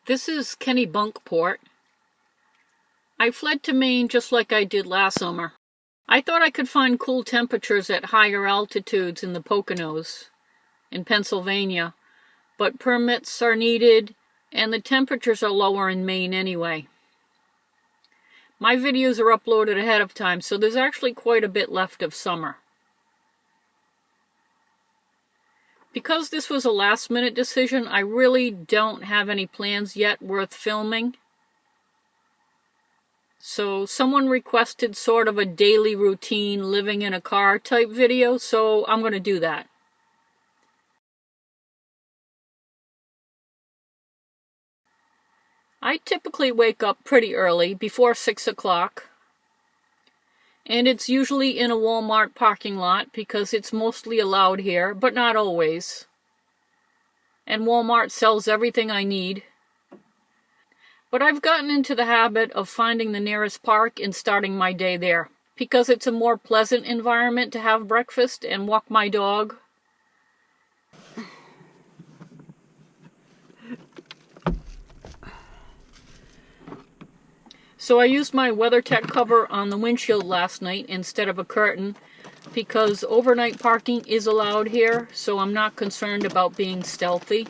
This is Kennebunkport. I fled to Maine just like I did last summer. I thought I could find cool temperatures at higher altitudes in the Poconos, in Pennsylvania, but permits are needed and the temperatures are lower in Maine anyway. My videos are uploaded ahead of time, so there's actually quite a bit left of summer. Because this was a last-minute decision, I really don't have any plans yet worth filming. So someone requested sort of a daily routine living in a car type video, so I'm going to do that. I typically wake up pretty early, before 6 o'clock. And it's usually in a Walmart parking lot because it's mostly allowed here, but not always. And Walmart sells everything I need. But I've gotten into the habit of finding the nearest park and starting my day there, because it's a more pleasant environment to have breakfast and walk my dog. So I used my WeatherTech cover on the windshield last night instead of a curtain, because overnight parking is allowed here, so I'm not concerned about being stealthy.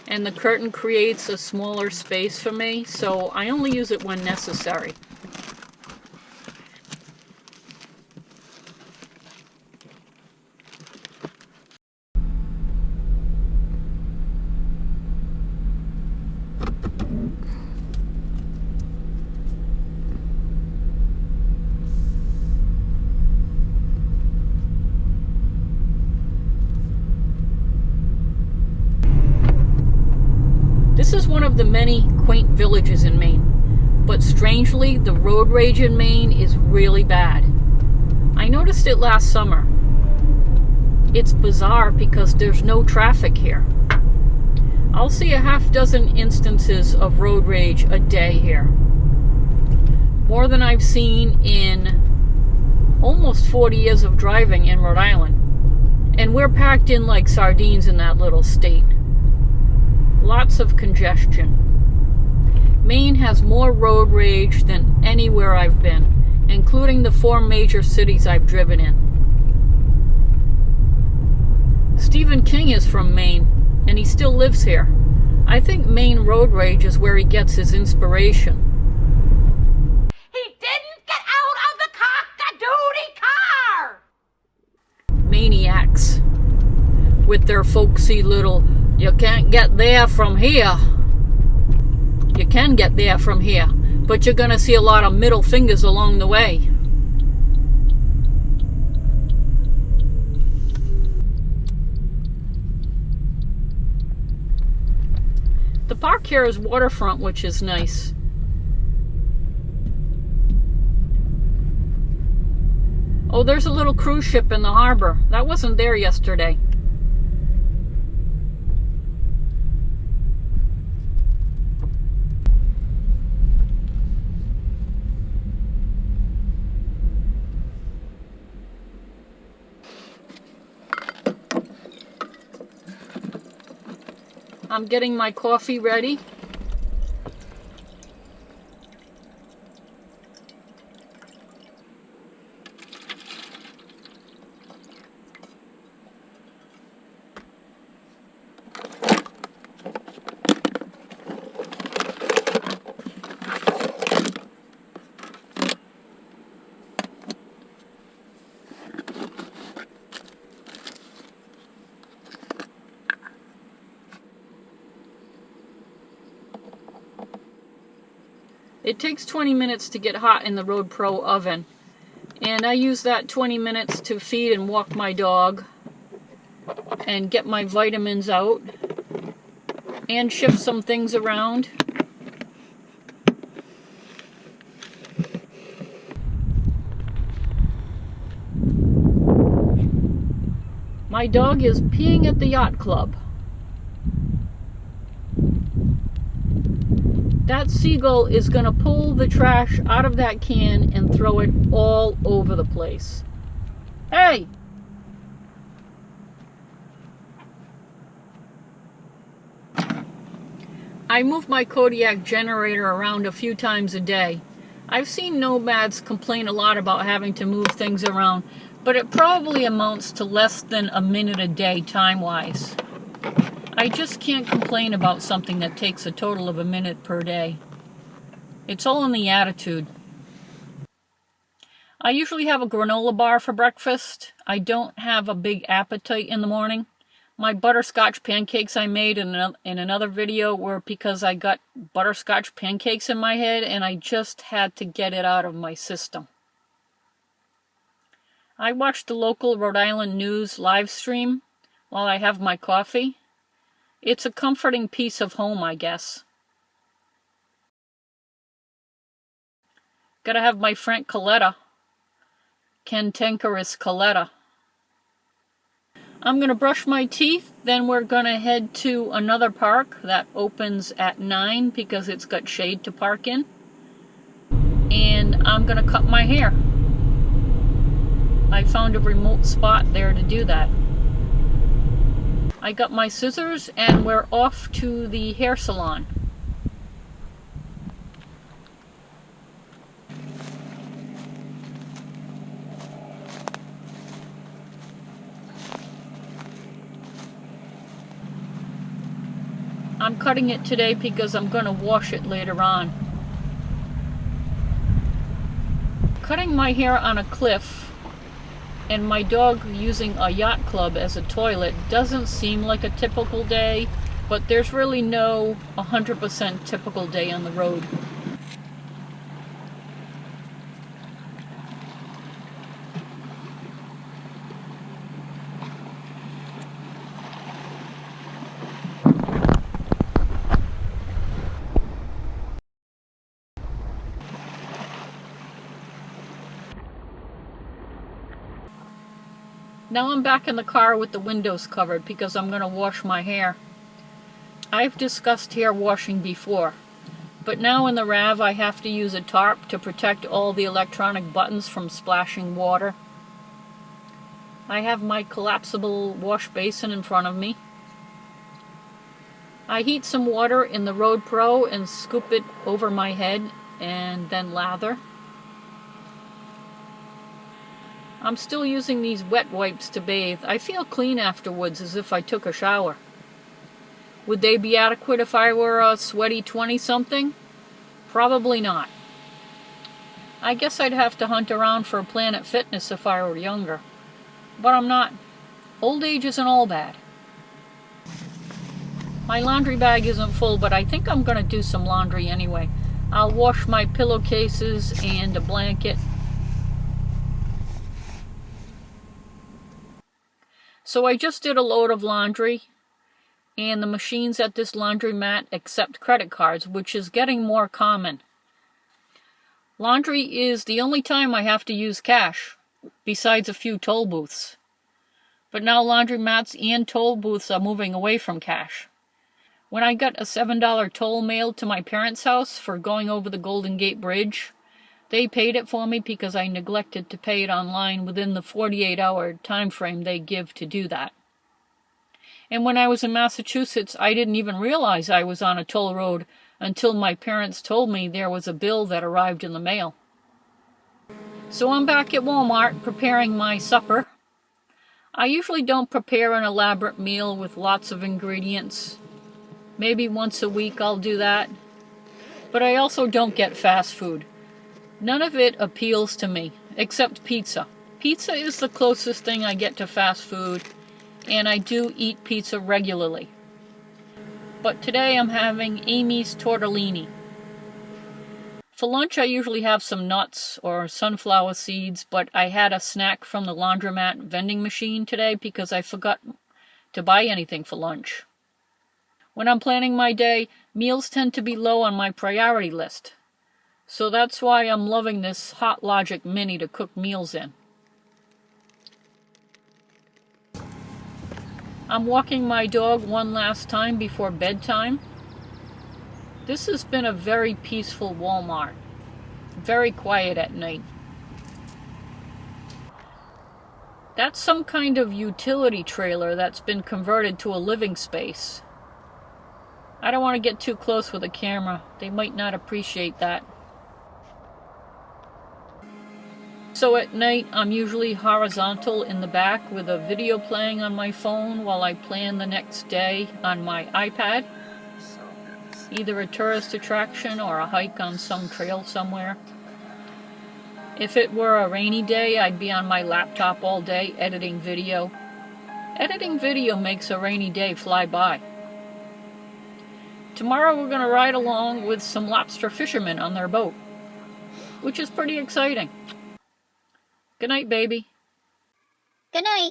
And the curtain creates a smaller space for me, so I only use it when necessary. This is one of the many quaint villages in Maine, but strangely, the road rage in Maine is really bad. I noticed it last summer. It's bizarre because there's no traffic here. I'll see a half dozen instances of road rage a day here. More than I've seen in almost 40 years of driving in Rhode Island. And we're packed in like sardines in that little state. Lots of congestion. Maine has more road rage than anywhere I've been, including the 4 major cities I've driven in. Stephen King is from Maine, and he still lives here. I think Maine road rage is where he gets his inspiration. He didn't get out of the cock-a-doodle car! Maniacs. With their folksy little, "You can't get there from here." You can get there from here, but you're gonna see a lot of middle fingers along the way. The park here is waterfront, which is nice. Oh, there's a little cruise ship in the harbor. That wasn't there yesterday. I'm getting my coffee ready. It takes 20 minutes to get hot in the Road Pro oven, and I use that 20 minutes to feed and walk my dog and get my vitamins out and shift some things around. My dog is peeing at the yacht club. That seagull is going to pull the trash out of that can and throw it all over the place. Hey! I move my Kodiak generator around a few times a day. I've seen nomads complain a lot about having to move things around, but it probably amounts to less than a minute a day time-wise. I just can't complain about something that takes a total of a minute per day. It's all in the attitude. I usually have a granola bar for breakfast. I don't have a big appetite in the morning. My butterscotch pancakes I made in another video were because I got butterscotch pancakes in my head and I just had to get it out of my system. I watch the local Rhode Island news live stream while I have my coffee. It's a comforting piece of home, I guess. Gotta have my Frank Coletta. Cantankerous Coletta. I'm going to brush my teeth, then we're going to head to another park that opens at 9 because it's got shade to park in. And I'm going to cut my hair. I found a remote spot there to do that. I got my scissors and we're off to the hair salon. I'm cutting it today because I'm going to wash it later on. Cutting my hair on a cliff and my dog using a yacht club as a toilet doesn't seem like a typical day, but there's really no 100% typical day on the road. Now I'm back in the car with the windows covered because I'm going to wash my hair. I've discussed hair washing before, but now in the RAV I have to use a tarp to protect all the electronic buttons from splashing water. I have my collapsible wash basin in front of me. I heat some water in the Road Pro and scoop it over my head and then lather. I'm still using these wet wipes to bathe. I feel clean afterwards as if I took a shower. Would they be adequate if I were a sweaty 20-something? Probably not. I guess I'd have to hunt around for Planet Fitness if I were younger. But I'm not. Old age isn't all bad. My laundry bag isn't full, but I think I'm going to do some laundry anyway. I'll wash my pillowcases and a blanket. So I just did a load of laundry, and the machines at this laundromat accept credit cards, which is getting more common. Laundry is the only time I have to use cash, besides a few toll booths. But now laundromats and toll booths are moving away from cash. When I got a $7 toll mailed to my parents' house for going over the Golden Gate Bridge, they paid it for me because I neglected to pay it online within the 48-hour time frame they give to do that. And when I was in Massachusetts, I didn't even realize I was on a toll road until my parents told me there was a bill that arrived in the mail. So I'm back at Walmart preparing my supper. I usually don't prepare an elaborate meal with lots of ingredients. Maybe once a week I'll do that. But I also don't get fast food. None of it appeals to me, except pizza. Pizza is the closest thing I get to fast food, and I do eat pizza regularly. But today I'm having Amy's tortellini. For lunch I usually have some nuts or sunflower seeds, but I had a snack from the laundromat vending machine today because I forgot to buy anything for lunch. When I'm planning my day, meals tend to be low on my priority list. So that's why I'm loving this Hot Logic Mini to cook meals in. I'm walking my dog one last time before bedtime. This has been a very peaceful Walmart. Very quiet at night. That's some kind of utility trailer that's been converted to a living space. I don't want to get too close with the camera. They might not appreciate that. So at night, I'm usually horizontal in the back with a video playing on my phone while I plan the next day on my iPad. Either a tourist attraction or a hike on some trail somewhere. If it were a rainy day, I'd be on my laptop all day editing video. Editing video makes a rainy day fly by. Tomorrow we're going to ride along with some lobster fishermen on their boat, which is pretty exciting. Good night, baby. Good night.